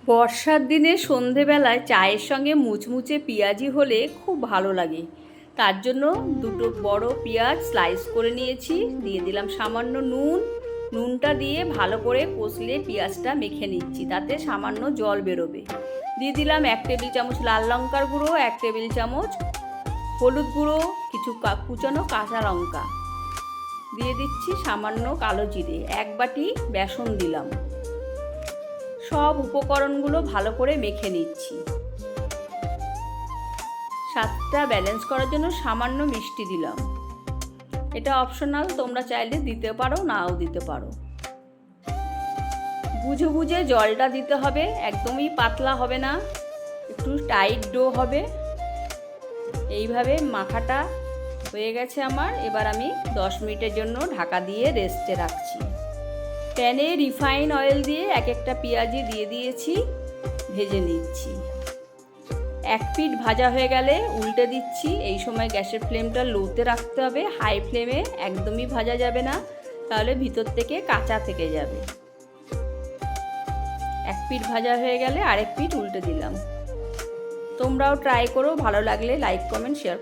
বর্ষার দিনে সন্ধেবেলায় চায়ের সঙ্গে মুচমুচে পেঁয়াজি হলে খুব ভালো লাগে। তার জন্য দুটো বড় পেঁয়াজ স্লাইস করে নিয়েছি, দিয়ে দিলাম সামান্য নুন। নুনটা দিয়ে ভালো করে কষলে পেঁয়াজটা মেখে নিচ্ছি, তাতে সামান্য জল বেরোবে। দিয়ে দিলাম 1 টেবিল চামচ লাল লঙ্কার গুঁড়ো, 1 টেবিল চামচ হলুদ গুঁড়ো, কিছু কুচানো কাঁচা লঙ্কা, দিয়ে দিচ্ছি সামান্য কালো জিরে, 1 বাটি বেসন দিলাম। সব উপকরণগুলো ভালো করে মেখে নিচ্ছি। স্বাদটা ব্যালেন্স করার জন্য সামান্য মিষ্টি দিলাম। এটা অপশনাল, তোমরা চাইলে দিতে পারো, নাও দিতে পারো। বুঝে বুঝে জলটা দিতে হবে, একদমই পাতলা হবে না, একটু টাইট ডো হবে। এইভাবে মাখাটা হয়ে গেছে আমার। এবার আমি 10 মিনিটের জন্য ঢাকা দিয়ে রেস্টে রাখছি। প্যানে রিফাইন অয়েল দিয়ে এক একটা পেঁয়াজি দিয়ে দিয়েছি, ভেজে নিচ্ছি। 1 পিঠ ভাজা হয়ে গেলে উল্টে দিচ্ছি। এই সময় গ্যাসের ফ্লেমটা লোতে রাখতে হবে, হাই ফ্লেমে একদমই ভাজা যাবে না, তাহলে ভিতর থেকে কাঁচা থেকে যাবে। 1 পিঠ ভাজা হয়ে গেলে আরেক পিঠ উল্টে দিলাম। তোমরাও ট্রাই করো, ভালো লাগলে লাইক কমেন্ট শেয়ার।